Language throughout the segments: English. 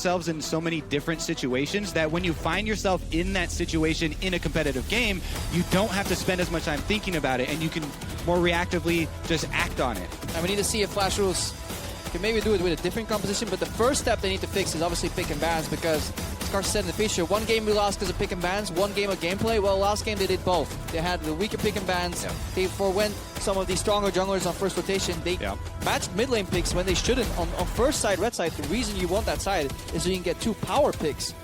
Themselves in so many different situations that when you find yourself in that situation in a competitive game, you don't have to spend as much time thinking about it, and you can more reactively just act on it. And we need to see if Flash Rules can maybe do it with a different composition, but the first step they need to fix is obviously pick and bans, because Scar said in the feature, one game we lost because of pick and bans, one game of gameplay. Well, last game they did both. They had the weaker pick and bans. They forwent some of these stronger junglers on first rotation. They matched mid lane picks when they shouldn't. On first side, red side, the reason you want that side is so you can get 2 power picks.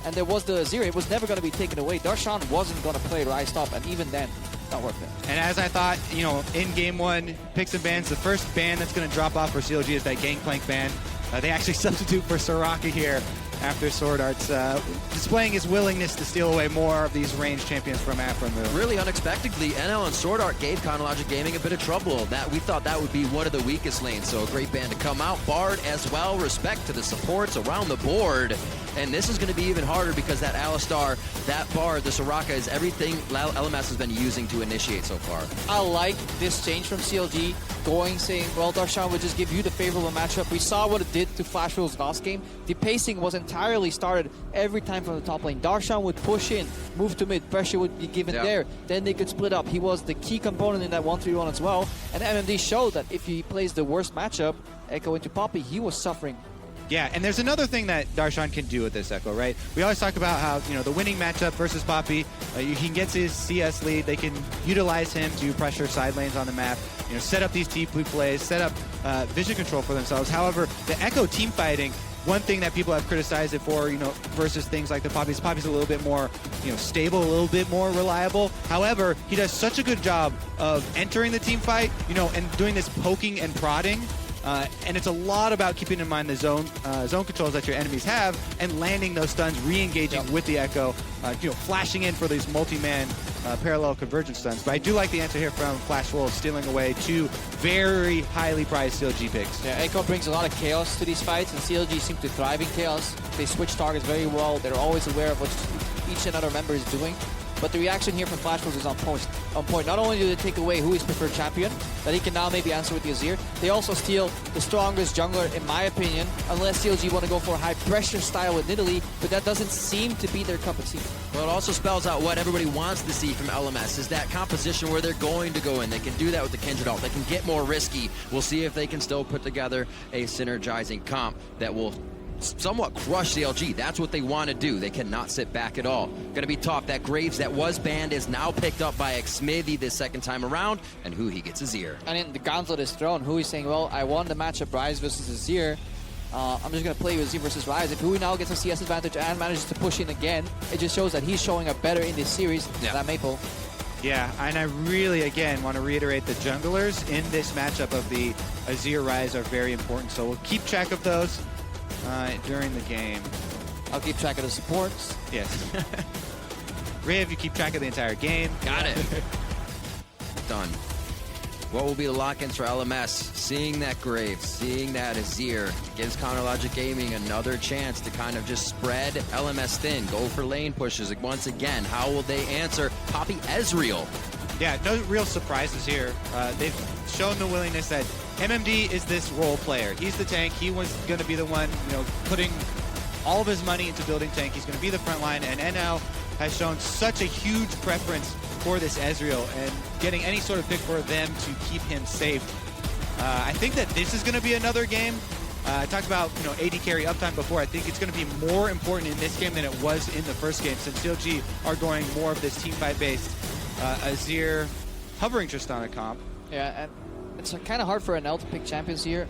And there was the Azir. It was never going to be taken away. Darshan wasn't going to play Rise Top, and even then, not worth it. And as I thought, you know, in game 1, picks and bans, the first ban that's going to drop off for CLG is that Gangplank ban. They actually substitute for Soraka here after Sword Art's displaying his willingness to steal away more of these ranged champions from Aframu. Really unexpectedly, NL and Sword Art gave Chronologic Gaming a bit of trouble. We thought that would be one of the weakest lanes, so a great ban to come out. Bard as well, respect to the supports around the board. And this is going to be even harder because that Alistar, that Bard, the Soraka is everything LMS has been using to initiate so far. I like this change from CLG, saying, well, Darshan would just give you the favorable matchup. We saw what it did to Flash Rules last game. The pacing was entirely started every time from the top lane. Darshan would push in, move to mid, pressure would be given there. Then they could split up. He was the key component in that 1-3-1 as well. And MMD showed that if he plays the worst matchup, Echo into Poppy, he was suffering. Yeah, and there's another thing that Darshan can do with this Echo, right? We always talk about how, you know, the winning matchup versus Poppy, he can get his CS lead, they can utilize him to pressure side lanes on the map, you know, set up these TP plays, set up vision control for themselves. However, the Echo team fighting, one thing that people have criticized it for, you know, versus things like the Poppy's a little bit more, you know, stable, a little bit more reliable. However, he does such a good job of entering the team fight, you know, and doing this poking and prodding. And it's a lot about keeping in mind the zone controls that your enemies have and landing those stuns, re-engaging with the Echo, you know, flashing in for these multi-man parallel convergence stuns. But I do like the answer here from Flash Wolves, stealing away 2 very highly prized CLG picks. Yeah, Echo brings a lot of chaos to these fights, and CLG seem to thrive in chaos. They switch targets very well. They're always aware of what each and other member is doing. But the reaction here from Flash Wolves is on point. Not only do they take away who is preferred champion, that he can now maybe answer with the Azir, they also steal the strongest jungler, in my opinion, unless CLG want to go for a high pressure style with Nidalee, but that doesn't seem to be their cup of tea. Well, it also spells out what everybody wants to see from LMS, is that composition where they're going to go in. They can do that with the Kindred ult. They can get more risky. We'll see if they can still put together a synergizing comp that will somewhat crush CLG. That's what they want to do. They cannot sit back at all. Gonna be tough. That Graves that was banned is now picked up by Xmithy this second time around, and who he gets Azir. And in the gauntlet is thrown. Who is saying, well, I won the matchup Rise versus Azir. I'm just going to play with Azir versus Rise. If Hui now gets a CS advantage and manages to push in again, it just shows that he's showing up better in this series than Maple. Yeah, and I really, again, want to reiterate the junglers in this matchup of the Azir Rise are very important. So we'll keep track of those during the game. I'll keep track of the supports. Yes. Riv, you keep track of the entire game. Got it. Done. What will be the lock-ins for LMS? Seeing that Graves, seeing that Azir gives Chronologic Gaming another chance to kind of just spread LMS thin, go for lane pushes once again. How will they answer Poppy Ezreal? Yeah, no real surprises here. They've shown the willingness that MMD is this role player. He's the tank. He was going to be the one, you know, putting all of his money into building tank. He's going to be the front line, and NL has shown such a huge preference for this Ezreal and getting any sort of pick for them to keep him safe. I think that this is going to be another game. I talked about, you know, AD carry uptime before. I think it's going to be more important in this game than it was in the first game, since CLG are going more of this team fight based Azir hovering Tristana comp. Yeah, and it's kind of hard for NL to pick champions here.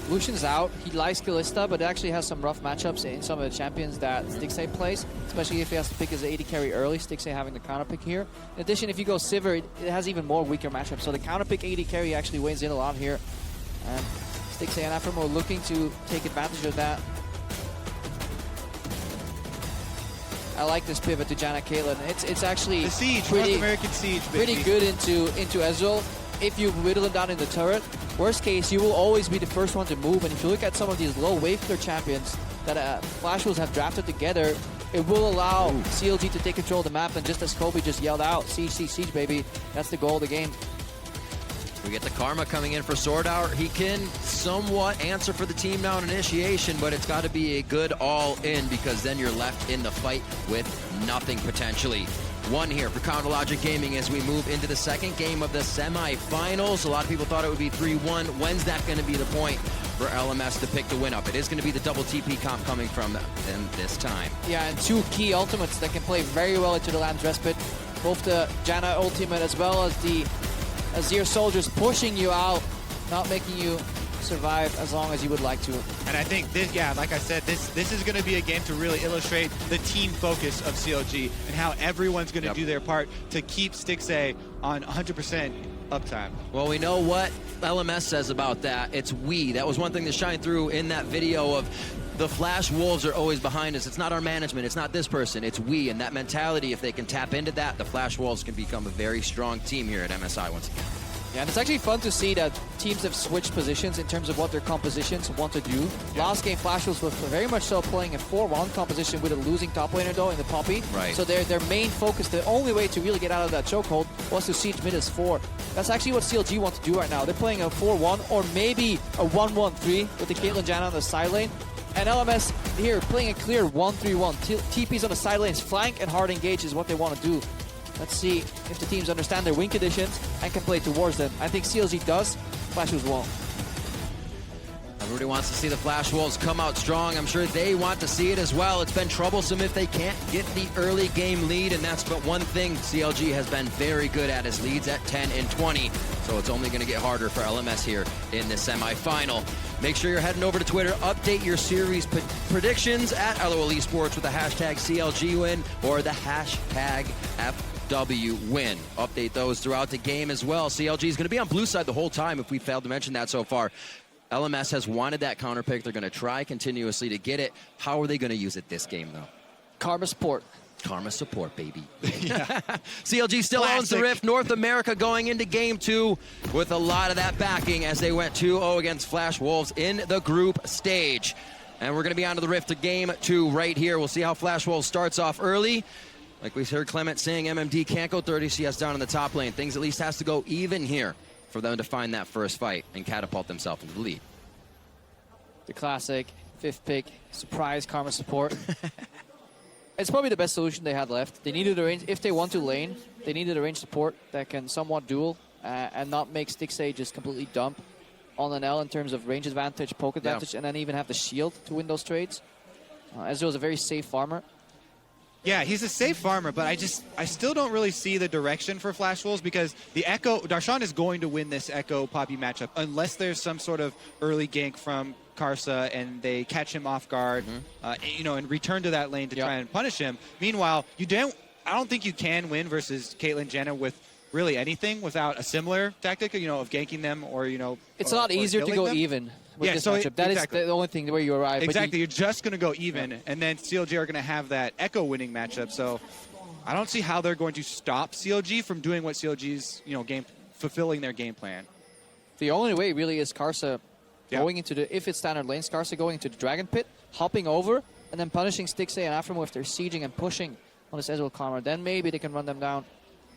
Lucian's out. He likes Kalista, but actually has some rough matchups in some of the champions that Stixxay plays, especially if he has to pick his AD carry early, Stixxay having the counter pick here. In addition, if you go Sivir, it has even more weaker matchups, so the counter pick AD carry actually weighs in a lot here. And Stixxay and Aframo are looking to take advantage of that. I like this pivot to Janna Caitlyn. It's actually the Siege, pretty, North American Siege, baby. Pretty good into Ezreal. If you whittle him down in the turret, worst case, you will always be the first one to move. And if you look at some of these low wave clear champions that Flash Wolves have drafted together, it will allow CLG to take control of the map. And just as Kobe just yelled out, siege, siege, siege, baby, that's the goal of the game. We get the Karma coming in for Sword Art. He can somewhat answer for the team now in initiation, but it's got to be a good all-in because then you're left in the fight with nothing potentially. One here for Counterlogic Gaming as we move into the second game of the semifinals. A lot of people thought it would be 3-1. When's that going to be the point for LMS to pick the win up? It is going to be the double TP comp coming from them this time. Yeah, and two key ultimates that can play very well into the Lamb's Respite. Both the Janna ultimate as well as the Azir soldiers pushing you out, not making you survive as long as you would like to. And I think this, yeah, like I said, this is going to be a game to really illustrate the team focus of CLG and how everyone's going to do their part to keep Stixxay on 100% uptime. Well, we know what LMS says about that. It's we. That was one thing that shined through in that video of the Flash Wolves are always behind us. It's not our management. It's not this person. It's we. And that mentality, if they can tap into that, the Flash Wolves can become a very strong team here at MSI once again. Yeah, and it's actually fun to see that teams have switched positions in terms of what their compositions want to do. Last game, Flash Wolves was very much so playing a 4-1 composition with a losing top laner, though, in the Poppy. Right. So their main focus, the only way to really get out of that chokehold was to siege mid as 4. That's actually what CLG want to do right now. They're playing a 4-1 or maybe a 1-1-3 with the Caitlyn Janna on the side lane. And LMS here playing a clear 1-3-1. TPs on the side lanes, flank and hard engage is what they want to do. Let's see if the teams understand their win conditions and can play towards them. I think CLG does. Flash Wolves won't. Everybody wants to see the Flash Wolves come out strong. I'm sure they want to see it as well. It's been troublesome if they can't get the early game lead, and that's but one thing CLG has been very good at is leads at 10 and 20. So it's only going to get harder for LMS here in the semifinal. Make sure you're heading over to Twitter. Update your series predictions at LOL Esports with the hashtag CLGwin or the hashtag FWWin. Update those throughout the game as well. CLG is going to be on blue side the whole time if we failed to mention that so far. LMS has wanted that counter pick. They're going to try continuously to get it. How are they going to use it this game, though? Karma support. Karma support, baby. CLG still owns the Rift. North America going into Game 2 with a lot of that backing as they went 2-0 against Flash Wolves in the group stage. And we're going to be on to the Rift to Game 2 right here. We'll see how Flash Wolves starts off early. Like we heard Clement saying, MMD can't go 30 CS down in the top lane. Things at least has to go even here for them to find that first fight and catapult themselves into the lead. The classic 5th pick surprise Karma support. It's probably the best solution they had left. They needed a range, if they want to lane, they needed a range support that can somewhat duel and not make Stixxay just completely dump on an L in terms of range advantage, poke advantage, and then even have the shield to win those trades. Ezreal is a very safe farmer. Yeah, he's a safe farmer, but I still don't really see the direction for Flash Wolves because the Echo, Darshan is going to win this Echo Poppy matchup unless there's some sort of early gank from Karsa and they catch him off guard, you know, and return to that lane to try and punish him. Meanwhile, I don't think you can win versus Caitlyn Janna with really anything without a similar tactic, you know, of ganking them or, you know. It's a lot easier to go even with this matchup. That is the only thing where you arrive. Exactly, you're just going to go even, and then CLG are going to have that Echo winning matchup. So I don't see how they're going to stop CLG from doing what CLG's, you know, fulfilling their game plan. The only way really is Karsa going into the, if it's standard lanes, Karsa going into the Dragon Pit, hopping over, and then punishing Stixxay and Aframo if they're sieging and pushing on this Ezreal Karma. Then maybe they can run them down.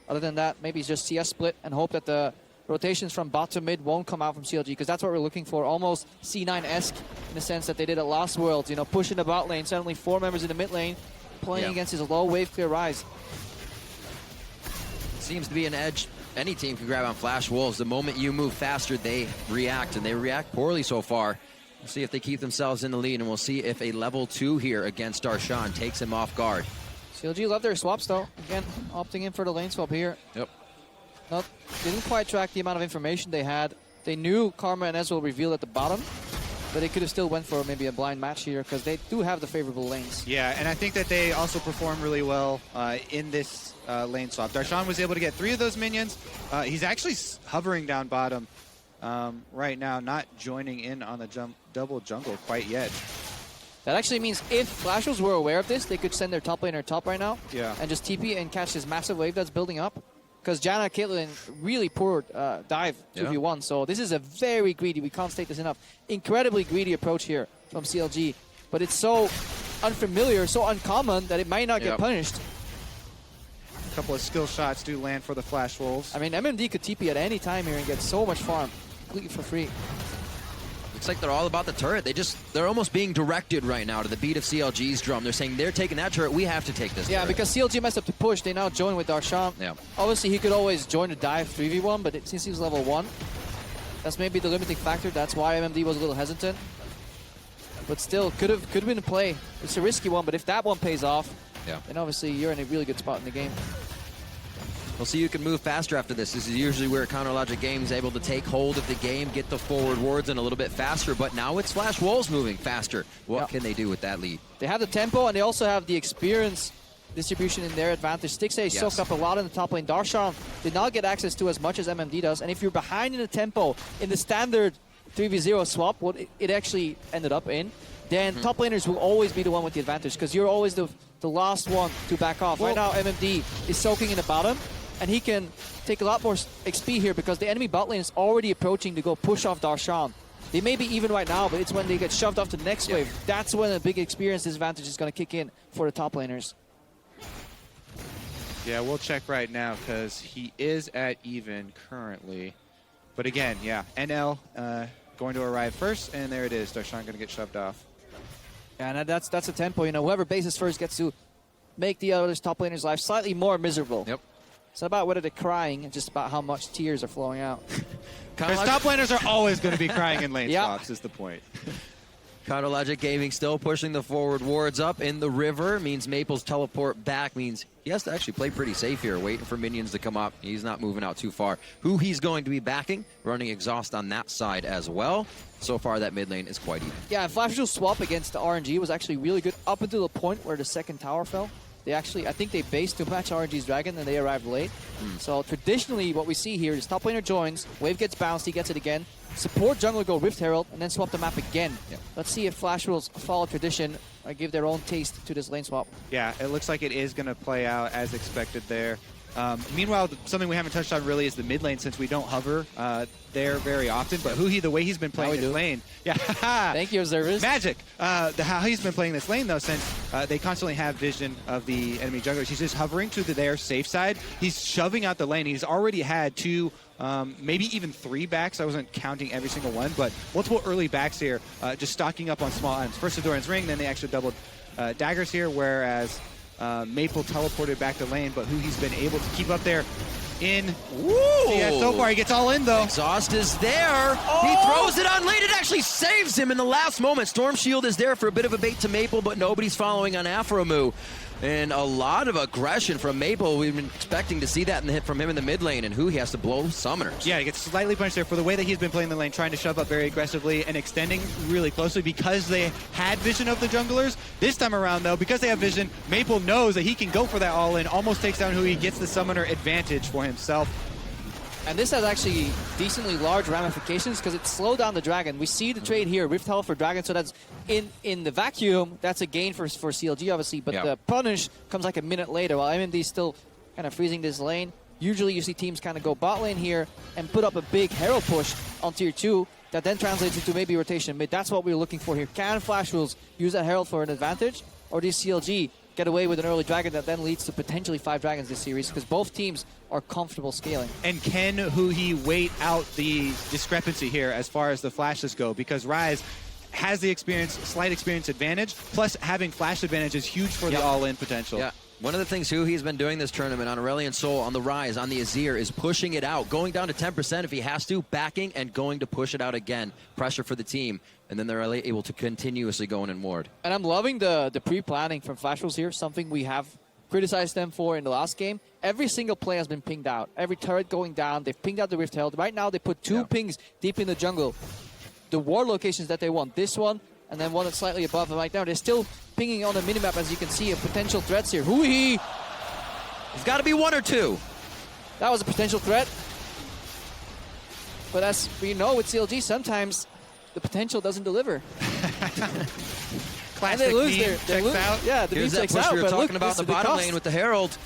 Other than that, maybe it's just CS split and hope that the rotations from bot to mid won't come out from CLG, because that's what we're looking for. Almost C9-esque in the sense that they did at last Worlds, you know, pushing the bot lane, suddenly 4 members in the mid lane, playing against his low wave clear rise. Seems to be an edge any team can grab on Flash Wolves. The moment you move faster, they react, and they react poorly so far. We'll see if they keep themselves in the lead, and we'll see if a level 2 here against Darshan takes him off guard. CLG love their swaps, though. Again, opting in for the lane swap here. Yep. Didn't quite track the amount of information they had. They knew Karma and Ezreal revealed at the bottom, but they could have still went for maybe a blind match here because they do have the favorable lanes. Yeah, and I think that they also perform really well in this lane swap. Darshan was able to get 3 of those minions. He's actually hovering down bottom right now, not joining in on the double jungle quite yet. That actually means if Flash Wolves were aware of this, they could send their top laner top right now and just TP and catch this massive wave that's building up. Because Janna Caitlyn really poor dive 2v1, so this is a very greedy, we can't state this enough, incredibly greedy approach here from CLG. But it's so unfamiliar, so uncommon that it might not get punished. couple of skill shots do land for the Flash Wolves. I mean, MMD could TP at any time here and get so much farm completely for free. Looks like they're all about the turret. They're almost being directed right now to the beat of CLG's drum. They're saying they're taking that turret, we have to take this Yeah, turret. because CLG messed up the push, they now join with Darshan. Yeah. Obviously, he could always join the dive 3v1, but since he was level 1, that's maybe the limiting factor. That's why MMD was a little hesitant. But still, could have been a play. It's a risky one, but if that one pays off, then obviously you're in a really good spot in the game. We'll see who can move faster after this. This is usually where Counter Logic Game is able to take hold of the game, get the forward wards in a little bit faster, but now it's Flash Wolves moving faster. What can they do with that lead? They have the tempo, and they also have the experience distribution in their advantage. Stixxay soaked up a lot in the top lane. Darshan did not get access to as much as MMD does, and if you're behind in the tempo in the standard 3v0 swap, what it actually ended up in, then top laners will always be the one with the advantage, because you're always the last one to back off. Right now, MMD is soaking in the bottom, and he can take a lot more XP here because the enemy bot lane is already approaching to go push off Darshan. They may be even right now, but it's when they get shoved off to the next wave. That's when a big experience disadvantage is going to kick in for the top laners. Yeah, we'll check right now because he is at even currently. But again, NL going to arrive first, and there it is. Darshan going to get shoved off. Yeah, and that's a tempo. You know, whoever bases first gets to make the other top laner's life slightly more miserable. Yep. It's not about whether they're crying, it's just about how much tears are flowing out. Because top laners are always going to be crying in lane swaps, is the point. Counter Logic Gaming still pushing the forward wards up in the river. Means Maple's teleport back means he has to actually play pretty safe here, waiting for minions to come up. He's not moving out too far. Who he's going to be backing, running exhaust on that side as well. So far, that mid lane is quite even. Yeah, Flash's swap against the RNG was actually really good up until the point where the second tower fell. They actually, I think they based to match RNG's Dragon and they arrived late. So traditionally, what we see here is top laner joins, wave gets bounced, he gets it again. Support jungler go Rift Herald, and then swap the map again. Let's see if Flash will follow tradition or give their own taste to this lane swap. Yeah, it looks like it is going to play out as expected there. Meanwhile, something we haven't touched on really is the mid lane, since we don't hover there very often. But the way he's been playing this lane, thank you, observers. Magic. How he's been playing this lane though, since they constantly have vision of the enemy junglers, he's just hovering to their safe side. He's shoving out the lane. He's already had 2, maybe even 3 backs. I wasn't counting every single one, but multiple early backs here, just stocking up on small items. First Adoran's Ring, then they actually doubled daggers here, whereas Maple teleported back to lane, but who he's been able to keep up there in. Yeah, so far he gets all in though. Exhaust is there. He throws it on lane. It actually saves him in the last moment. Storm Shield is there for a bit of a bait to Maple, but nobody's following on Afromu. And a lot of aggression from Maple. We've been expecting to see that in the hit from him in the mid lane, and who he has to blow summoners. Yeah, he gets slightly punished there for the way that he's been playing the lane, trying to shove up very aggressively and extending really closely because they had vision of the junglers. This time around, though, because they have vision, Maple knows that he can go for that all-in, almost takes down who he gets the summoner advantage for himself. And this has actually decently large ramifications because it slowed down the Dragon. We see the trade here, Rift Herald for Dragon, so that's in the vacuum, that's a gain for CLG, obviously, but the punish comes like a minute later while MMD's still kind of freezing this lane. Usually you see teams kind of go bot lane here and put up a big Herald push on tier 2 that then translates into maybe rotation mid. That's what we're looking for here. Can Flash Rules use that Herald for an advantage, or does CLG get away with an early Dragon that then leads to potentially 5 Dragons this series, because both teams are comfortable scaling. And can Huhi wait out the discrepancy here as far as the flashes go? Because Rise has the slight experience advantage, plus having flash advantage is huge for the all-in potential. Yeah. One of the things Huhi's been doing this tournament on Aurelion Sol, on the Rise, on the Azir, is pushing it out, going down to 10% if he has to, backing and going to push it out again. Pressure for the team, and then they're able to continuously go in and ward. And I'm loving the pre-planning from Flash Rules here, something we have criticized them for in the last game. Every single play has been pinged out. Every turret going down, they've pinged out the Rift Herald. Right now they put 2 pings deep in the jungle. The ward locations that they want, this one, and then one that's slightly above. And right now they're still pinging on the minimap, as you can see, of potential threats here. Huhi! There's got to be 1 or 2. That was a potential threat. But as we know with CLG, sometimes the potential doesn't deliver. Classic and they lose meme their checks out. Yeah, the meme Here's that checks push out. we were but talking look, about in the bottom lane with the Herald.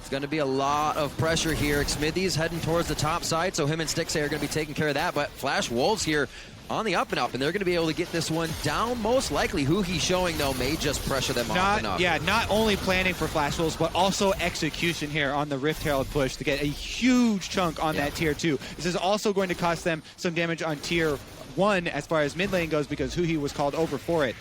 It's going to be a lot of pressure here. Smithy's heading towards the top side, so him and Stixay are going to be taking care of that. But Flash Wolves here on the up and up, and they're going to be able to get this one down. Most likely, who he's showing, though, may just pressure them off and up. Yeah, not only planning for Flash Wolves, but also execution here on the Rift Herald push to get a huge chunk on that tier 2. This is also going to cost them some damage on tier 1 as far as mid lane goes, because Huhi was called over for it.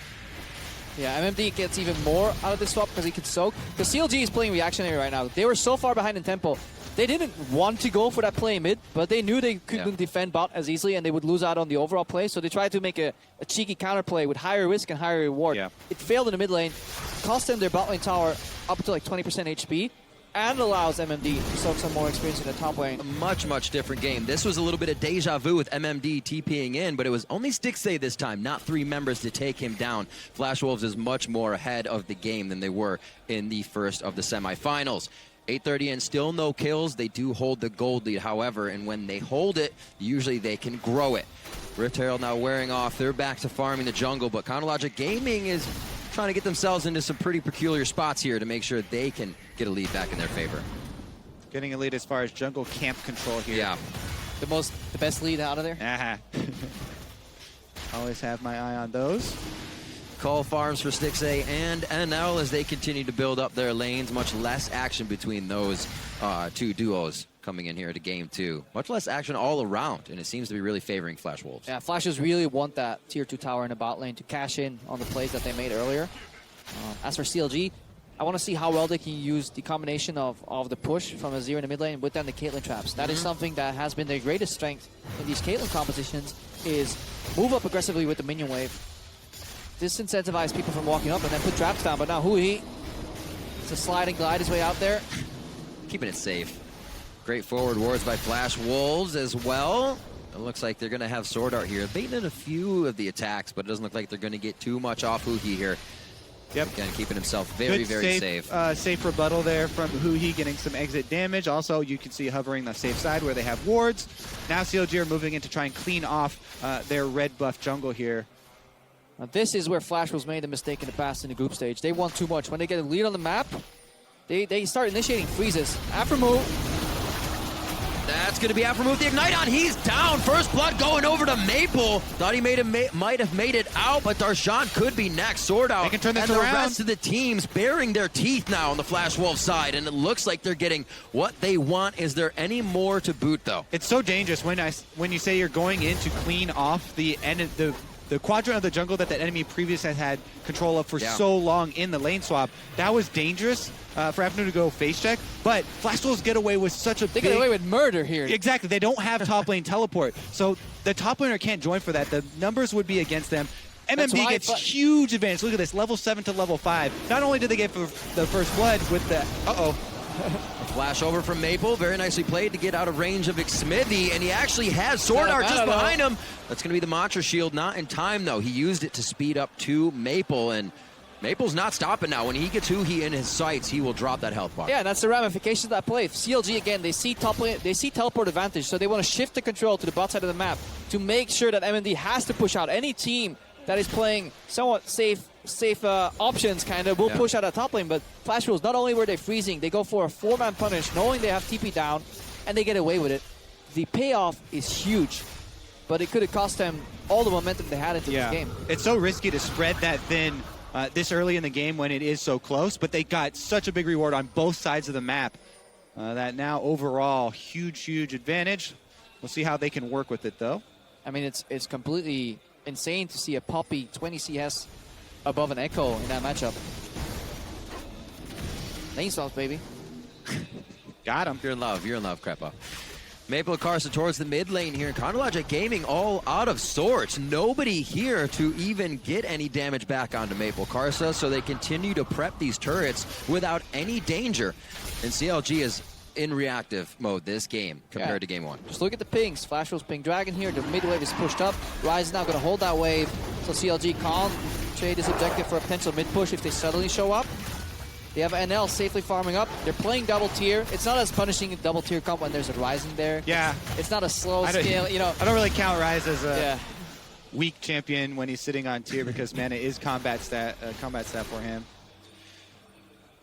Yeah, MMD gets even more out of this swap because he can soak. The CLG is playing reactionary right now. They were so far behind in tempo. They didn't want to go for that play mid, but they knew they couldn't defend bot as easily and they would lose out on the overall play. So they tried to make a cheeky counterplay with higher risk and higher reward. Yeah. It failed in the mid lane, cost them their bot lane tower up to like 20% HP, and allows MMD to soak some more experience in the top lane. A much, much different game. This was a little bit of deja vu with MMD TPing in, but it was only Stixay this time, not 3 members to take him down. Flash Wolves is much more ahead of the game than they were in the first of the semifinals. 8:30 and still no kills. They do hold the gold lead, however, and when they hold it, usually they can grow it. Rift Herald now wearing off. They're back to farming the jungle, but Chronologic Gaming is trying to get themselves into some pretty peculiar spots here to make sure they can get a lead back in their favor. Getting a lead as far as jungle camp control here. Yeah. The best lead out of there. Always have my eye on those. Call farms for Stixay and NL as they continue to build up their lanes. Much less action between those 2 duos coming in here to game 2. Much less action all around, and it seems to be really favoring Flash Wolves. Yeah, Flashes really want that tier 2 tower in the bot lane to cash in on the plays that they made earlier. As for CLG, I want to see how well they can use the combination of the push from a 0 in the mid lane with then the Caitlyn traps. That is something that has been their greatest strength in these Caitlyn compositions, is move up aggressively with the minion wave, disincentivize people from walking up, and then put traps down. But now Huhi, it's a slide and glide his way out there. Keeping it safe. Great forward wards by Flash Wolves as well. It looks like they're going to have Sword Art here. Baiting in a few of the attacks, but it doesn't look like they're going to get too much off Huhi here. Yep. Again, keeping himself very, very safe. Safe rebuttal there from Huhi, getting some exit damage. Also, you can see hovering the safe side where they have wards. Now CLG are moving in to try and clean off their red buff jungle here. Now this is where Flash was made a mistake in the past in the group stage. They want too much. When they get a lead on the map, they start initiating freezes. After move. That's going to be after move the Ignite on. He's down. First blood going over to Maple. Thought he might have made it out, but Darshan could be next. Sword out. They can turn this and around. The rest of the team's baring their teeth now on the Flash Wolves side, and it looks like they're getting what they want. Is there any more to boot, though? It's so dangerous when you say you're going in to clean off the quadrant of the jungle that the enemy previously had control of for so long in the lane swap. That was dangerous for Afternoon to go face check, but Flash Wolves get away with such a They get away with murder here. Exactly. They don't have top lane teleport, so the top laner can't join for that. The numbers would be against them. MMD gets huge advantage. Look at this, level 7 to level 5. Not only did they get for the first blood with the... Flash over from Maple, very nicely played to get out of range of Smithy, and he actually has Sword Art just behind him. That's going to be the Mantra Shield, not in time though. He used it to speed up to Maple, and Maple's not stopping now. When he gets Huhi in his sights, he will drop that health bar. Yeah, that's the ramifications of that play. CLG again, they see top lane, they see teleport advantage, so they want to shift the control to the bot side of the map to make sure that MMD has to push out. Any team that is playing somewhat safe options kind of will push out a top lane, but Flash Wolves, not only were they freezing, they go for a 4-man punish knowing they have TP down, and they get away with it. The payoff is huge, but it could have cost them all the momentum they had into this game. It's so risky to spread that thin this early in the game when it is so close, but they got such a big reward on both sides of the map that now overall huge advantage. We'll see how they can work with it though. I mean, it's completely insane to see a Poppy 20 CS above an Echo in that matchup. Lane swaps, baby. Got him. You're in love, Crepa. Maple Carson towards the mid lane here. Chronologic Gaming all out of sorts. Nobody here to even get any damage back onto Maple Carsa, so they continue to prep these turrets without any danger. And CLG is in reactive mode this game compared to game 1. Just look at the pings. Flash Wolves ping Dragon here. The mid wave is pushed up. Ryze is now going to hold that wave. So CLG can't trade this objective for a potential mid push if they suddenly show up. They have NL safely farming up. They're playing double tier. It's not as punishing a double tier comp when there's a Ryzen there. Yeah. It's not a slow scale, you know. I don't really count Ryze as a weak champion when he's sitting on tier because mana is combat stat for him.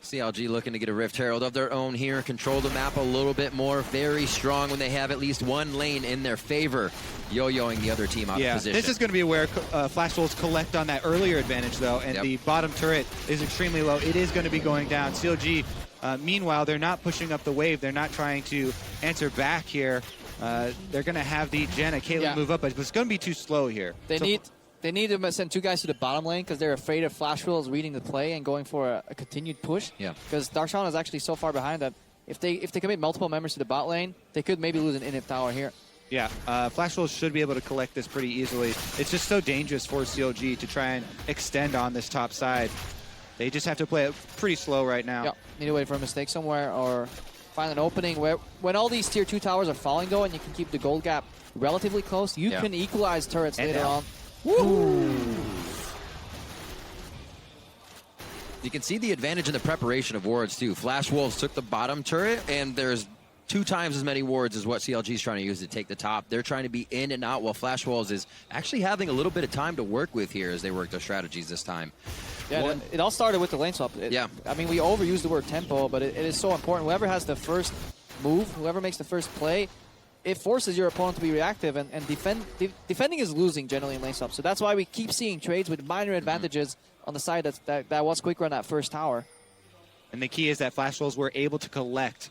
CLG looking to get a Rift Herald of their own here, control the map a little bit more, very strong when they have at least one lane in their favor, yo-yoing the other team out of position. This is going to be where Flash Wolves collect on that earlier advantage, though, and the bottom turret is extremely low. It is going to be going down. CLG, meanwhile, they're not pushing up the wave. They're not trying to answer back here. They're going to have the Jenna, Caitlyn move up, but it's going to be too slow here. They need to send 2 guys to the bottom lane because they're afraid of Flash Wolves reading the play and going for a continued push. Yeah. Because Darshan is actually so far behind that if they commit multiple members to the bot lane, they could maybe lose an inhib tower here. Yeah, Flash Wolves should be able to collect this pretty easily. It's just so dangerous for CLG to try and extend on this top side. They just have to play it pretty slow right now. Yeah, need to wait for a mistake somewhere or find an opening where when all these tier 2 towers are falling though and you can keep the gold gap relatively close, you can equalize turrets later on. Woo! You can see the advantage in the preparation of wards too. Flash Wolves took the bottom turret, and there's 2 times as many wards as what CLG is trying to use to take the top. They're trying to be in and out, while Flash Wolves is actually having a little bit of time to work with here as they work their strategies this time. Yeah, it all started with the lane swap. I mean, we overuse the word tempo, but it is so important. Whoever has the first move, whoever makes the first play, it forces your opponent to be reactive, and defending is losing generally in lane swap. So that's why we keep seeing trades with minor advantages on the side that was quicker on that first tower. And the key is that Flash Wolves were able to collect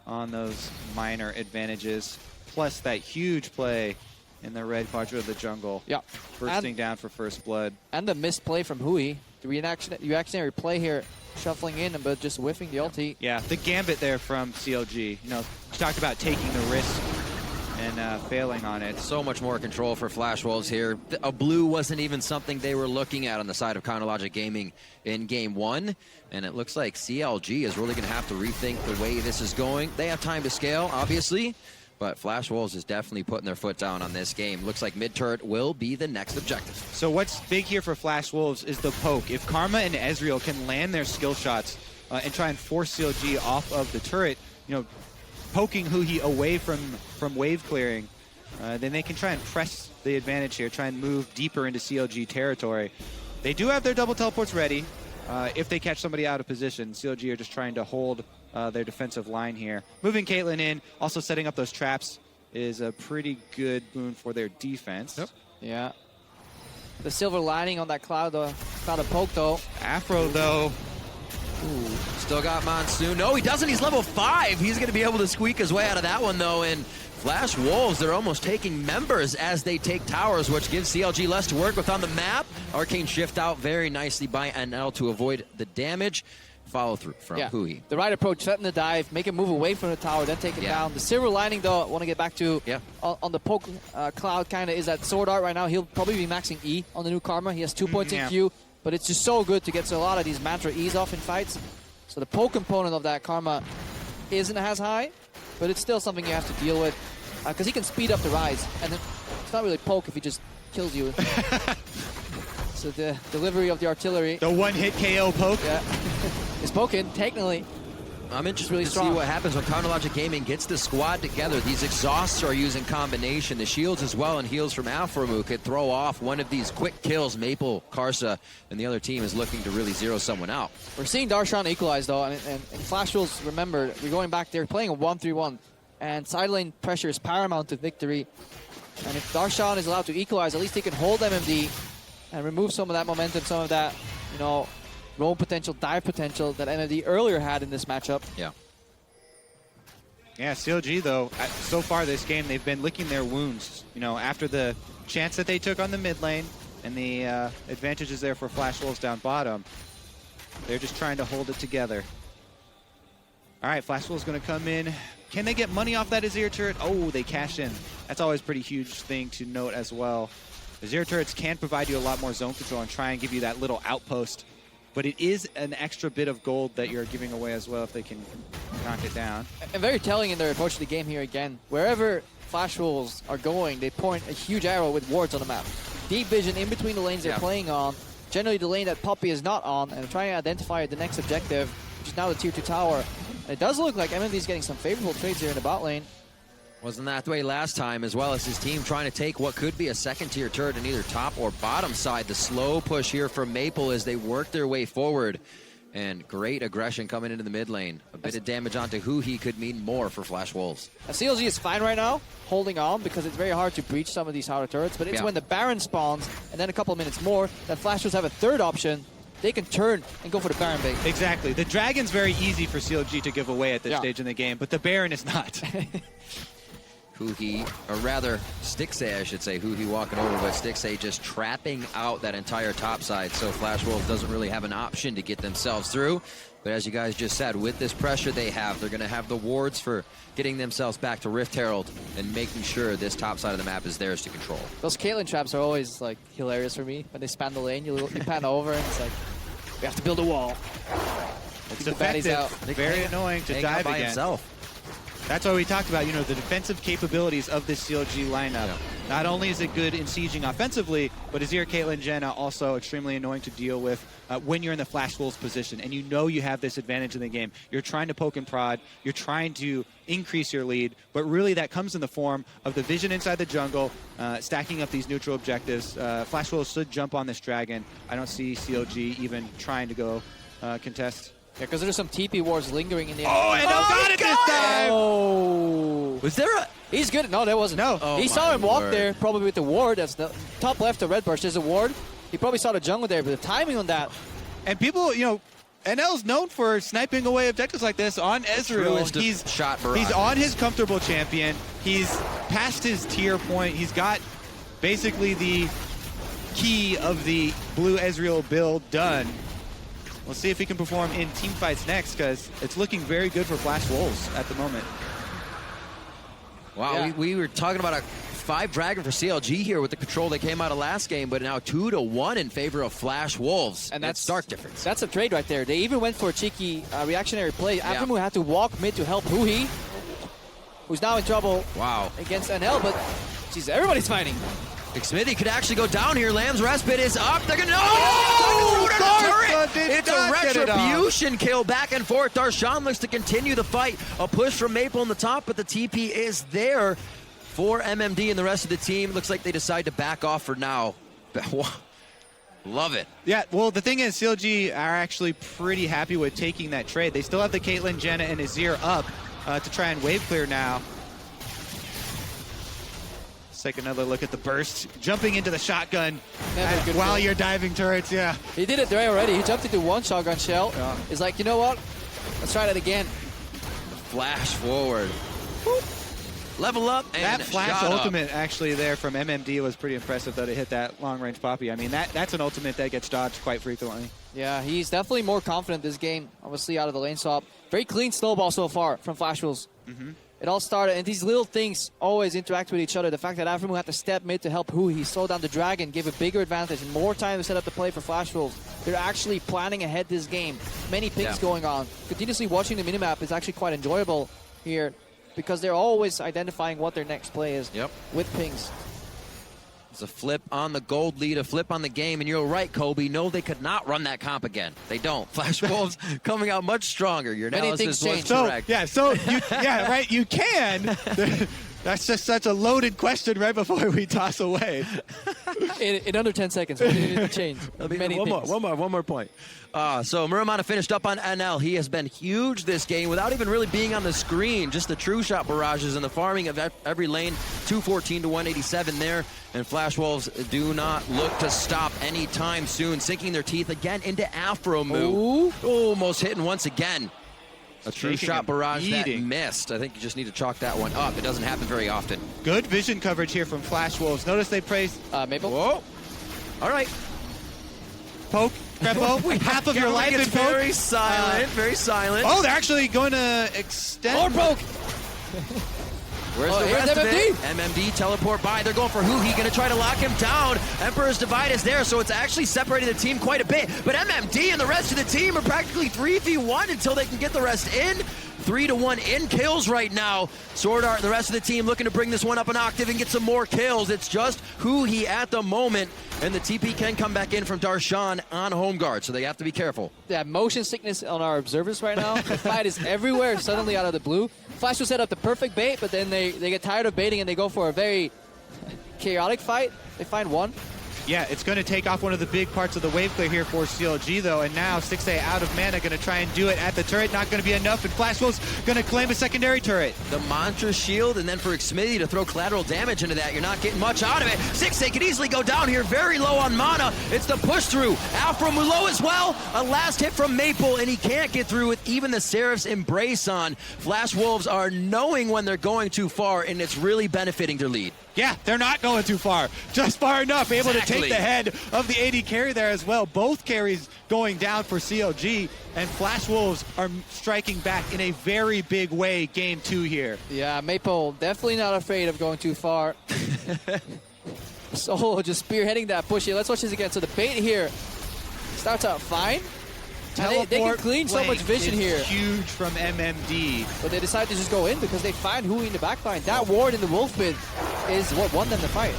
on those minor advantages, plus that huge play in the red quadrant of the jungle. Yeah. Bursting down for first blood. And the missed play from Hui. The reactionary play here, shuffling in, but just whiffing the ulti. Yeah, the gambit there from CLG. You know, you talked about taking the risk and failing on it. So much more control for Flash Wolves here. A blue wasn't even something they were looking at on the side of Counterlogic Gaming in Game 1. And it looks like CLG is really going to have to rethink the way this is going. They have time to scale, obviously, but Flash Wolves is definitely putting their foot down on this game. Looks like mid-turret will be the next objective. So what's big here for Flash Wolves is the poke. If Karma and Ezreal can land their skill shots and try and force CLG off of the turret, you know, poking Hui away from wave clearing, then they can try and press the advantage here, try and move deeper into CLG territory. They do have their double teleports ready. If they catch somebody out of position, CLG are just trying to hold their defensive line here. Moving Caitlyn in, also setting up those traps is a pretty good boon for their defense. Yep. Yeah. The silver lining on that cloud of poke, though. Afro, though. Ooh. Still got Monsoon. No, he doesn't. He's level 5. He's going to be able to squeak his way out of that one, though. And Flash Wolves, they're almost taking members as they take towers, which gives CLG less to work with on the map. Arcane shift out very nicely by NL to avoid the damage. Follow through from Hui. The right approach, threaten the dive, make him move away from the tower, then take it down. The silver lining, though, I want to get back to on the poke cloud, kind of, is that Sword Art right now. He'll probably be maxing E on the new Karma. He has 2 points in Q, but it's just so good to get a lot of these Mantra E's off in fights. So the poke component of that Karma isn't as high, but it's still something you have to deal with because he can speed up the rise, and then it's not really poke if he just kills you. So the delivery of the artillery. The one-hit KO poke. Yeah. It's poking, technically. I'm interested to see what happens when Counterlogic Gaming gets the squad together. These exhausts are using combination. The shields as well and heals from Alphamu could throw off one of these quick kills. Maple, Karsa, and the other team is looking to really zero someone out. We're seeing Darshan equalize, though, and Flash Wolves, remember, we're going back there, playing a 1-3-1, and side lane pressure is paramount to victory. And if Darshan is allowed to equalize, at least he can hold MMD and remove some of that momentum, some of that, you know, roam potential, dive potential that MMD earlier had in this matchup. Yeah. Yeah, CLG, though, so far this game, they've been licking their wounds. You know, after the chance that they took on the mid lane and the advantages there for Flash Wolves down bottom, they're just trying to hold it together. All right, Flash Wolves going to come in. Can they get money off that Azir turret? Oh, they cash in. That's always a pretty huge thing to note as well. Azir turrets can provide you a lot more zone control and try and give you that little outpost. But it is an extra bit of gold that you're giving away as well if they can knock it down. And very telling in their approach to the game here again. Wherever Flash Wolves are going, they point a huge arrow with wards on the map. Deep vision in between the lanes they're playing on. Generally the lane that Poppy is not on, and trying to identify the next objective, which is now the tier 2 tower. And it does look like MMD is getting some favorable trades here in the bot lane. Wasn't that the way last time, as well as his team trying to take what could be a second-tier turret in either top or bottom side. The slow push here from Maple as they work their way forward. And great aggression coming into the mid lane. A bit of damage onto Huhi could mean more for Flash Wolves. CLG is fine right now, holding on, because it's very hard to breach some of these outer turrets. But it's when the Baron spawns, and then a couple of minutes more, that Flash Wolves have a third option. They can turn and go for the Baron bait. Exactly. The Dragon's very easy for CLG to give away at this stage in the game, but the Baron is not. Huhi, or rather, Stixay, I should say. Huhi walking over, but Stixay just trapping out that entire top side. So Flash Wolves doesn't really have an option to get themselves through. But as you guys just said, with this pressure they have, they're going to have the wards for getting themselves back to Rift Herald and making sure this top side of the map is theirs to control. Those Caitlyn traps are always like hilarious for me. When they span the lane, you pan over and it's like, we have to build a wall. It's the baddies effective. out. Very annoying to dive by again. himself. That's why we talked about, the defensive capabilities of this CLG lineup. Yeah. Not only is it good in sieging offensively, but Azir, Caitlyn, Jenna also extremely annoying to deal with when you're in the Flash Wolves position. And you have this advantage in the game. You're trying to poke and prod. You're trying to increase your lead. But really that comes in the form of the vision inside the jungle, stacking up these neutral objectives. Flash Wolves should jump on this dragon. I don't see CLG even trying to go contest. Yeah, because there's some TP wars lingering in the Oh, and got it this time! Oh. Was there a... He's good. No, there wasn't. No. Oh, he saw him walk word. there, probably with the ward. That's the top left of Red Burst. There's a ward. He probably saw the jungle there, but the timing on that. And people, NL's known for sniping away objectives like this on Ezreal. Truest He's shot barrage. He's on his comfortable champion. He's past his tier point. He's got basically the key of the blue Ezreal build done. We'll see if he can perform in team fights next, because it's looking very good for Flash Wolves at the moment. Wow, Yeah. we were talking about a 5 Dragon for CLG here with the control that came out of last game, but now 2-1 in favor of Flash Wolves. And that's stark difference. That's a trade right there. They even went for a cheeky reactionary play. Aphromoo had to walk mid to help Huhi, who's now in trouble against NL, but geez, everybody's fighting. Smithy could actually go down here. Lamb's respite is up. They're going to... It's a retribution kill back and forth. Darshan looks to continue the fight. A push from Maple on the top, but the TP is there for MMD and the rest of the team. Looks like they decide to back off for now. Love it. Yeah, well, the thing is, CLG are actually pretty happy with taking that trade. They still have the Caitlyn, Jenna, and Azir up to try and wave clear now. Let's take another look at the burst. Jumping into the shotgun while you're diving turrets, yeah. He did it there already. He jumped into one shotgun shell. Yeah. He's like, you know what? Let's try that again. Flash forward. Whoop. Level up and that flash shot ultimate up. actually there from MMD was pretty impressive, though, to hit that long-range Poppy. I mean, that's an ultimate that gets dodged quite frequently. Yeah, he's definitely more confident this game, obviously out of the lane swap. Very clean snowball so far from Flash Wolves. It all started, and these little things always interact with each other. The fact that Aphromoo had to step mid to help Huhi slow down the dragon, gave a bigger advantage and more time to set up the play for Flash Wolves. They're actually planning ahead this game. Many pings going on. Continuously watching the minimap is actually quite enjoyable here, because they're always identifying what their next play is with pings. It's a flip on the gold lead, a flip on the game, and you're right, Kobe. No, they could not run that comp again. They don't. Flash Wolves coming out much stronger. Your analysis was correct. You can. That's just such a loaded question right before we toss away. In under 10 seconds, we need to change. One more point. So Muramana finished up on NL. He has been huge this game without even really being on the screen. Just the true shot barrages and the farming of every lane. 214 to 187 there. And Flash Wolves do not look to stop anytime soon. Sinking their teeth again into Aphromoo. Almost hitting once again. A true shot barrage that missed. I think you just need to chalk that one up. It doesn't happen very often. Good vision coverage here from Flash Wolves. Notice they praised Maple. Whoa. All right. Poke. Crepo. Half of your life in poke. Very silent. Very silent. Oh, they're actually going to extend. More poke. Where's the rest of it? MMD teleport by. They're going for Huhi. Going to try to lock him down. Emperor's Divide is there, so it's actually separating the team quite a bit. But MMD and the rest of the team are practically 3v1 until they can get the rest in. 3-1 in kills right now. Sword Art and the rest of the team looking to bring this one up an octave and get some more kills. It's just Huhi at the moment, and the TP can come back in from Darshan on home guard, so they have to be careful. Yeah, motion sickness on our observers right now. The fight is everywhere suddenly out of the blue. Flash will set up the perfect bait, but then they get tired of baiting and they go for a very chaotic fight. They find one. Yeah, it's going to take off one of the big parts of the wave clear here for CLG, though. And now 6A out of mana, going to try and do it at the turret. Not going to be enough, and Flash Wolves going to claim a secondary turret. The Mantra Shield, and then for Xmithy to throw collateral damage into that. You're not getting much out of it. 6A could easily go down here, very low on mana. It's the push through. Afro low as well. A last hit from Maple, and he can't get through with even the Seraph's Embrace on. Flash Wolves are knowing when they're going too far, and it's really benefiting their lead. Yeah, they're not going too far. Just far enough. Able to take the head of the AD carry there as well. Both carries going down for CLG, and Flash Wolves are striking back in a very big way game 2 here. Yeah, Maple definitely not afraid of going too far. So just spearheading that push here. Let's watch this again. So the bait here starts out fine. They can clean so much vision here. Huge from MMD. But they decide to just go in because they find Hui in the backline. That ward in the Wolf Pit is what won them the fight.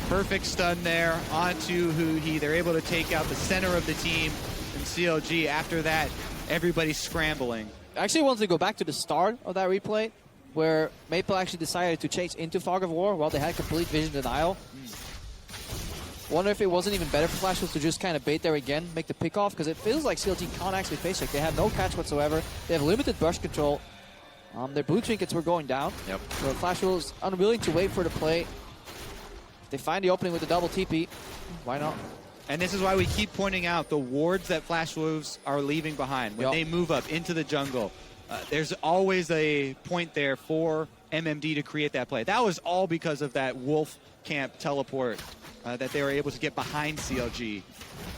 Perfect stun there onto Hui. They're able to take out the center of the team in CLG. After that, everybody's scrambling. I actually wanted to go back to the start of that replay where Maple actually decided to chase into Fog of War while they had complete vision denial. Wonder if it wasn't even better for Flash Wolves to just kind of bait there again, make the pick off, because it feels like CLG can't actually face check. They have no catch whatsoever. They have limited brush control. Their blue trinkets were going down. Yep. So Flash Wolves unwilling to wait for the play. If they find the opening with the double TP, why not? And this is why we keep pointing out the wards that Flash Wolves are leaving behind. When they move up into the jungle, there's always a point there for MMD to create that play. That was all because of that Wolf Camp teleport that they were able to get behind CLG.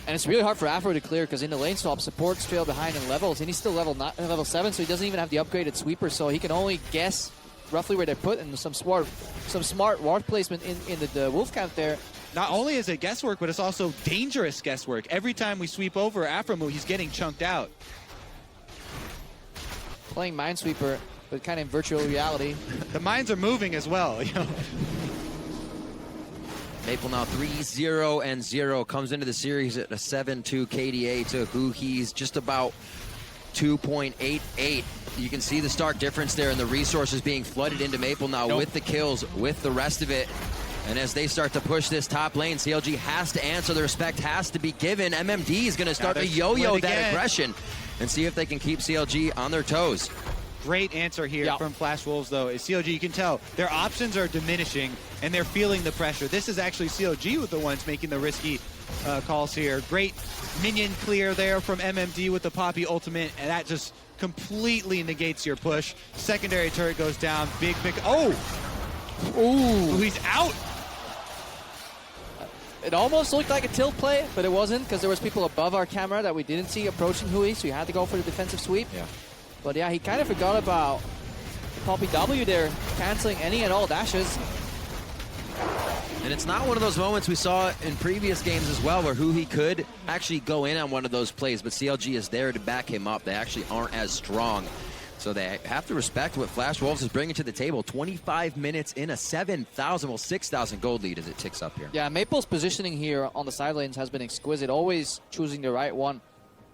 And it's really hard for Afro to clear because in the lane swap, support's trail behind in levels, and he's still level 7, so he doesn't even have the upgraded sweeper, so he can only guess roughly where they're put, and some smart ward placement in the Wolf Camp there. Not only is it guesswork, but it's also dangerous guesswork. Every time we sweep over Afromu, he's getting chunked out. Playing Minesweeper, but kind of in virtual reality. The mines are moving as well. You know? Maple now 3-0-0, comes into the series at a 7-2 KDA to who he's just about 2.88. You can see the stark difference there in the resources being flooded into Maple now with the kills, with the rest of it. And as they start to push this top lane, CLG has to answer. The respect has to be given. MMD is going to start to yo-yo that aggression and see if they can keep CLG on their toes. Great answer here from Flash Wolves, though. Is CLG, you can tell their options are diminishing, and they're feeling the pressure. This is actually CLG with the ones making the risky calls here. Great minion clear there from MMD with the Poppy ultimate, and that just completely negates your push. Secondary turret goes down. Big pick. Oh! Ooh, he's out! It almost looked like a tilt play, but it wasn't because there was people above our camera that we didn't see approaching Hui, so you had to go for the defensive sweep. Yeah. But yeah, he kind of forgot about the Poppy W there, canceling any and all dashes. And it's not one of those moments we saw in previous games as well where Hui could actually go in on one of those plays, but CLG is there to back him up. They actually aren't as strong. So they have to respect what Flash Wolves is bringing to the table. 25 minutes in a 7,000, well 6,000 gold lead as it ticks up here. Yeah, Maple's positioning here on the side lanes has been exquisite, always choosing the right one.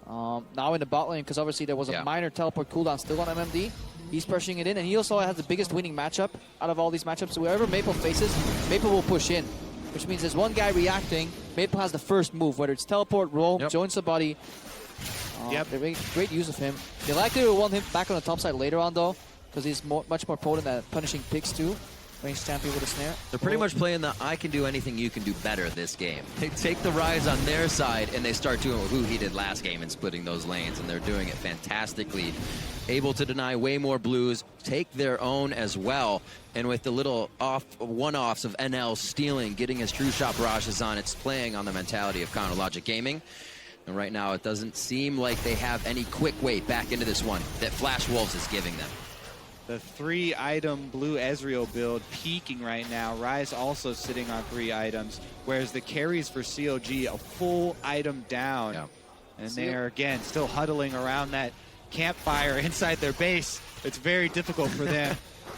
Now in the bot lane, because obviously there was a minor teleport cooldown still on MMD. He's pushing it in, and he also has the biggest winning matchup out of all these matchups. So wherever Maple faces, Maple will push in, which means there's one guy reacting. Maple has the first move, whether it's teleport, roll, join somebody. They make great use of him. They likely will want him back on the top side later on, though, because he's much more potent at punishing picks, too. Ranged champion with a snare. They're pretty much playing the I can do anything you can do better this game. They take the rise on their side and they start doing what he did last game and splitting those lanes, and they're doing it fantastically. Able to deny way more blues, take their own as well, and with the little one-offs of NL stealing, getting his true shot barrages on, it's playing on the mentality of Counter Logic Gaming. And right now it doesn't seem like they have any quick way back into this one that Flash Wolves is giving them. The 3-item blue Ezreal build peaking right now. Ryze also sitting on 3 items, whereas the carries for CLG a full item down. Yeah. And they are, again, still huddling around that campfire inside their base. It's very difficult for them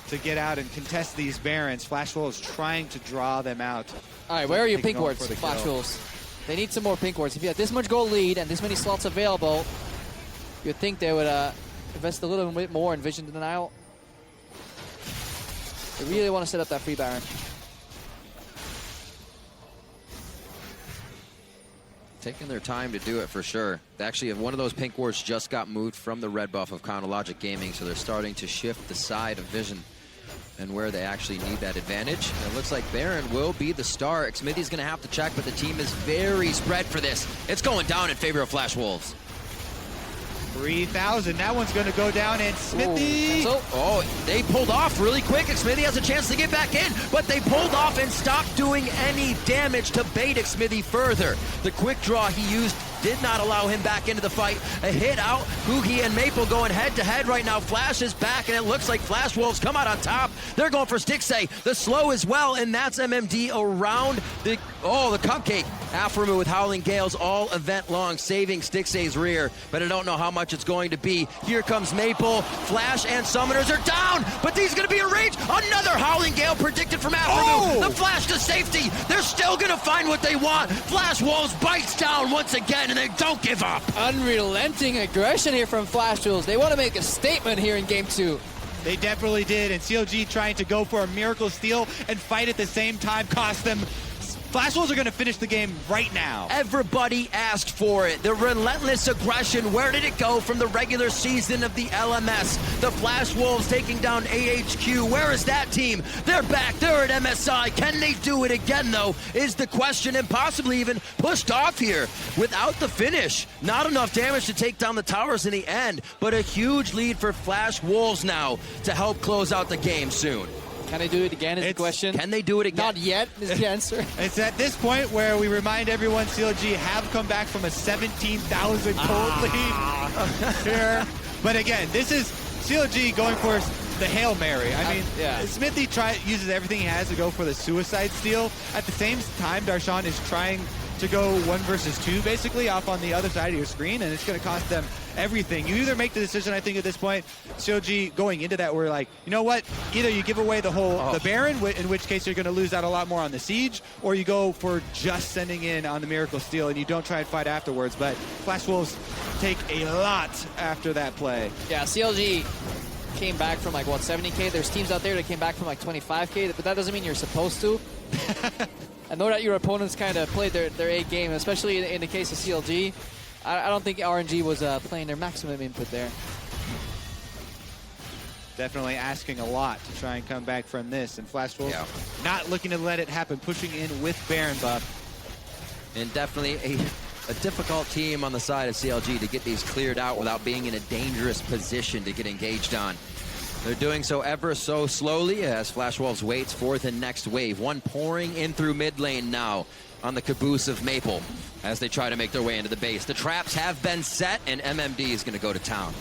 to get out and contest these Barons. Flash Wolves trying to draw them out. All right, where are your pink wards, Flash Wolves? They need some more pink wards. If you had this much gold lead and this many slots available, you'd think they would invest a little bit more in vision denial. They really want to set up that free Baron. Taking their time to do it for sure. Actually, one of those pink wards just got moved from the red buff of Chronologic Gaming, so they're starting to shift the side of Vision and where they actually need that advantage. And it looks like Baron will be the star. Xmithy's going to have to check, but the team is very spread for this. It's going down in favor of Flash Wolves. 3,000. That one's going to go down, and Smithy. Oh, they pulled off really quick. Xmithy has a chance to get back in, but they pulled off and stopped doing any damage to bait Xmithy further. The quick draw he used did not allow him back into the fight. A hit out. Hugi and Maple going head-to-head right now. Flash is back, and it looks like Flash Wolves come out on top. They're going for Stixay. The slow as well, and that's MMD around the Cupcake. Aframu with Howling Gales all event long, saving Stixay's rear, but I don't know how much it's going to be. Here comes Maple. Flash and Summoners are down, but he's going to be in range. Another Howling Gale predicted from Aframu. The Flash to safety. They're still going to find what they want. Flash Wolves bites down once again, and they don't give up. Unrelenting aggression here from Flash Wolves. They want to make a statement here in Game 2. They definitely did, and CLG trying to go for a miracle steal and fight at the same time cost them. Flash Wolves are going to finish the game right now. Everybody asked for it. The relentless aggression, where did it go from the regular season of the LMS? The Flash Wolves taking down AHQ. Where is that team? They're back. They're at MSI. Can they do it again, though, is the question, and possibly even pushed off here without the finish. Not enough damage to take down the towers in the end, but a huge lead for Flash Wolves now to help close out the game soon. Can they do it again is the question. Can they do it again? Not yet is the answer. It's at this point where we remind everyone CLG have come back from a 17,000 cold lead here. But again, this is CLG going for the Hail Mary. I mean, Smithy uses everything he has to go for the suicide steal. At the same time, Darshan is trying to go 1 versus 2 basically off on the other side of your screen, and it's going to cost them everything. You either make the decision, I think at this point, CLG going into that, we're like, you know what, either you give away the Baron, in which case you're going to lose out a lot more on the Siege, or you go for just sending in on the Miracle Steal and you don't try and fight afterwards. But Flash Wolves take a lot after that play. Yeah, CLG came back from like, what, 70K? There's teams out there that came back from like 25K, but that doesn't mean you're supposed to. I know that your opponents kind of played their A game, especially in the case of CLG. I don't think RNG was playing their maximum input there. Definitely asking a lot to try and come back from this, and Flash Wolves not looking to let it happen, pushing in with Baron buff. And definitely a difficult team on the side of CLG to get these cleared out without being in a dangerous position to get engaged on. They're doing so ever so slowly as Flash Wolves waits for the next wave. One pouring in through mid lane now on the caboose of Maple as they try to make their way into the base. The traps have been set, and MMD is going to go to town.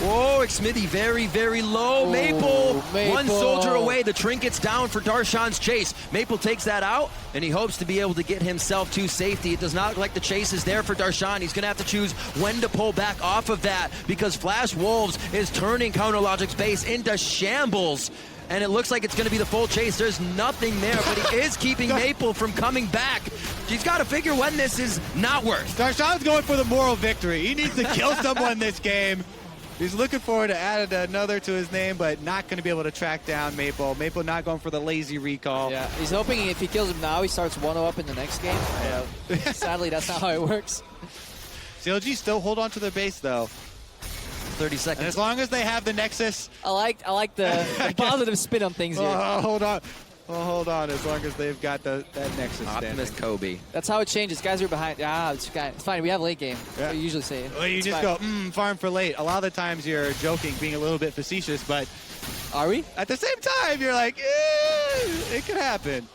Whoa, Xmithy very, very low. Maple, one soldier away. The trinket's down for Darshan's chase. Maple takes that out, and he hopes to be able to get himself to safety. It does not look like the chase is there for Darshan. He's going to have to choose when to pull back off of that because Flash Wolves is turning Counterlogic's base into shambles. And it looks like it's going to be the full chase. There's nothing there, but he is keeping Maple from coming back. He's got to figure when this is not worth. Darshan's going for the moral victory. He needs to kill someone this game. He's looking forward to add another to his name, but not going to be able to track down Maple. Maple not going for the lazy recall. Yeah, he's hoping if he kills him now, he starts 1-0 up in the next game. Sadly, that's not how it works. CLG still hold on to their base, though. 30 seconds. And as long as they have the Nexus. I like the positive spin on things here. Hold on. Well, hold on, as long as they've got that Nexus Optimus standing. Kobe. That's how it changes. Guys are behind. It's fine. We have late game. Yeah. You usually say it. Well, you It's just fine. go, farm for late. A lot of the times you're joking, being a little bit facetious, but Are we? at the same time, you're like, it could happen,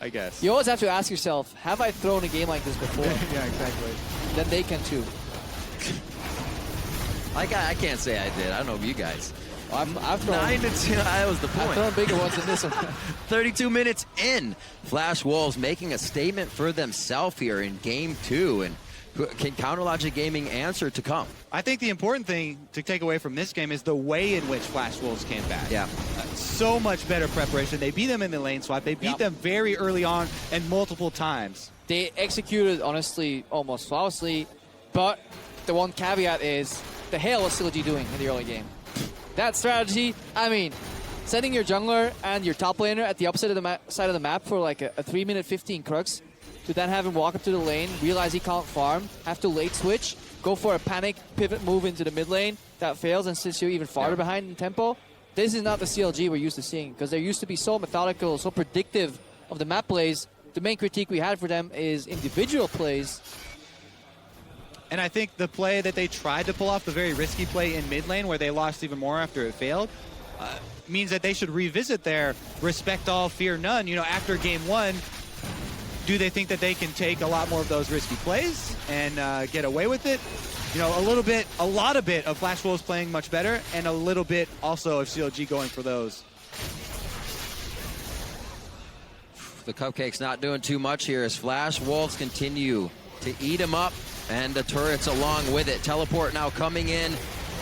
I guess. You always have to ask yourself, have I thrown a game like this before? Yeah, exactly. Then they can too. I can't say I did. I don't know if you guys. I've thrown 9-2. That was the point. I've thrown bigger ones than this one. 32 minutes in. Flash Wolves making a statement for themselves here in Game 2. And can Counterlogic Gaming answer to come? I think the important thing to take away from this game is the way in which Flash Wolves came back. Yeah. So much better preparation. They beat them in the lane swap. They beat them very early on and multiple times. They executed, honestly, almost flawlessly. But the one caveat is, the hell was CLG doing in the early game? That strategy, I mean, sending your jungler and your top laner at the opposite of the side of the map for like a 3-minute 15 Crux, to then have him walk up to the lane, realize he can't farm, have to late switch, go for a panic pivot move into the mid lane that fails and sits you even farther behind in tempo. This is not the CLG we're used to seeing, because they used to be so methodical, so predictive of the map plays. The main critique we had for them is individual plays. And I think the play that they tried to pull off, the very risky play in mid lane where they lost even more after it failed, means that they should revisit their respect all, fear none. You know, after game 1, do they think that they can take a lot more of those risky plays and get away with it? You know, a lot of bit of Flash Wolves playing much better, and a little bit also of CLG going for those. The Cupcake's not doing too much here as Flash Wolves continue to eat him up, and the turrets along with it. Teleport now coming in.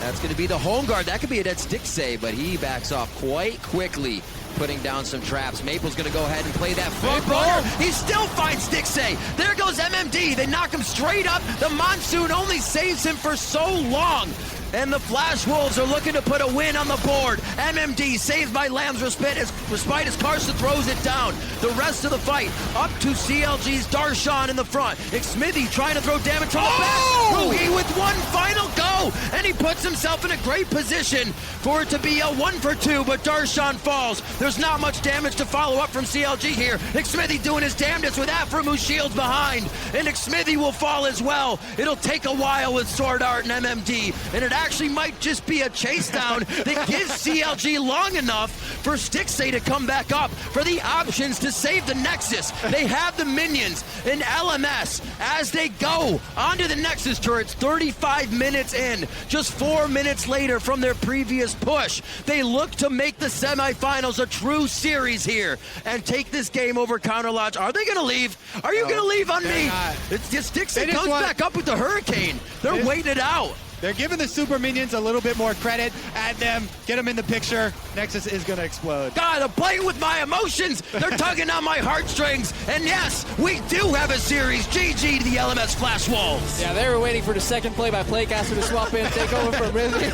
That's going to be the home guard. That could be a dead stick save, but he backs off quite quickly, putting down some traps. Maple's going to go ahead and play that front runner. He still finds stick save. There goes MMD. They knock him straight up. The Monsoon only saves him for so long. And the Flash Wolves are looking to put a win on the board. MMD saved by Lamb's respite as Carson throws it down. The rest of the fight up to CLG's Darshan in the front. Xmithy trying to throw damage from the back. Ruhi with one final go. And he puts himself in a great position for it to be a 1-for-2, but Darshan falls. There's not much damage to follow up from CLG here. Xmithy doing his damnedest with Afram, who shields behind. And Xmithy will fall as well. It'll take a while with Sword Art and MMD. And it actually might just be a chase down that gives CLG long enough for Stixay to come back up for the options to save the Nexus. They have the minions and LMS as they go onto the Nexus turrets 35 minutes in. Just 4 minutes later from their previous push. They look to make the semifinals a true series here and take this game over Counterlodge. Are they going to leave? Are you going to leave on me? Not. It's just Stixay comes back up with the Hurricane. They're waiting it out. They're giving the super minions a little bit more credit. Add them, get them in the picture. Nexus is going to explode. God, I'm playing with my emotions. They're tugging on my heartstrings. And yes, we do have a series. GG to the LMS Flash Wolves. Yeah, they were waiting for the second play by Playcaster to swap in and take over from Ridley.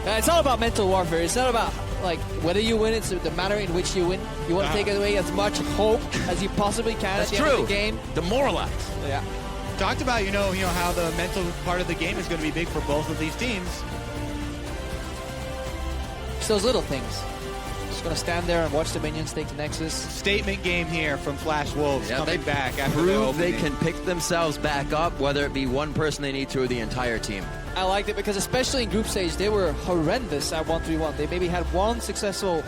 It's all about mental warfare. It's not about like whether you win. It's the manner in which you win. You want to take away as much hope as you possibly can at the end of the game. Demoralize. Yeah. Talked about, you know how the mental part of the game is going to be big for both of these teams. It's those little things. Just going to stand there and watch the minions take the Nexus. Statement game here from Flash Wolves coming back after the prove they opening. can pick themselves back up, whether it be one person they need to or the entire team. I liked it because especially in group stage, they were horrendous at 1-3-1. They maybe had one successful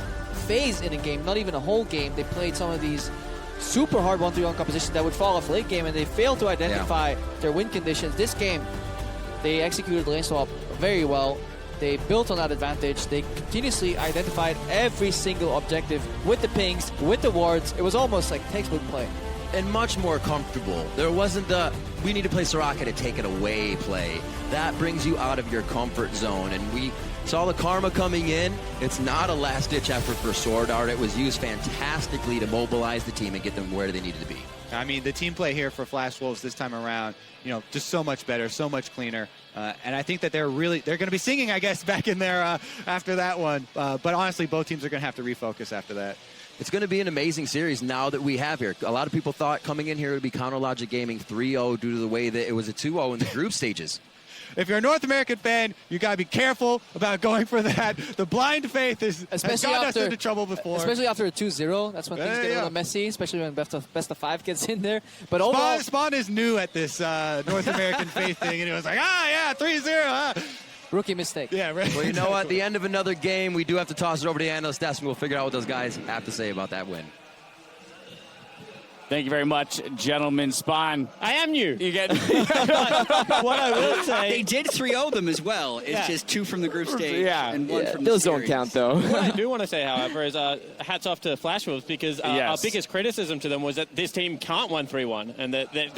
phase in a game, not even a whole game. They played some of these super hard 1-3-1 compositions that would fall off late game, and they failed to identify their win conditions. This game, they executed the lane swap very well. They built on that advantage. They continuously identified every single objective with the pings, with the wards. It was almost like textbook play. And much more comfortable. There wasn't the, we need to play Soraka to take it away play. That brings you out of your comfort zone. And we saw the Karma coming in. It's not a last-ditch effort for Sword Art. It was used fantastically to mobilize the team and get them where they needed to be. I mean, the team play here for Flash Wolves this time around, just so much better, so much cleaner. And I think that they're going to be singing, I guess, back in there after that one. But honestly, both teams are going to have to refocus after that. It's going to be an amazing series now that we have here. A lot of people thought coming in here it would be Counterlogic Gaming 3-0 due to the way that it was a 2-0 in the group stages. If you're a North American fan, you got to be careful about going for that. The blind faith has gotten us into trouble before. Especially after a 2-0. That's when things get a little messy, especially when best of 5 gets in there. But overall, Spawn is new at this North American faith thing, and it was like, 3-0. Rookie mistake. Yeah, right. Well, you know what? At the end of another game, we do have to toss it over to the analyst desk, and we'll figure out what those guys have to say about that win. Thank you very much, gentlemen. Spawn, I am you. You get what I will say. They did 3-0 them as well. It's just 2 from the group stage and 1 from the those series. don't count, though. What I do want to say, however, is hats off to Flash Wolves because our biggest criticism to them was that this team can't 1-3-1 and that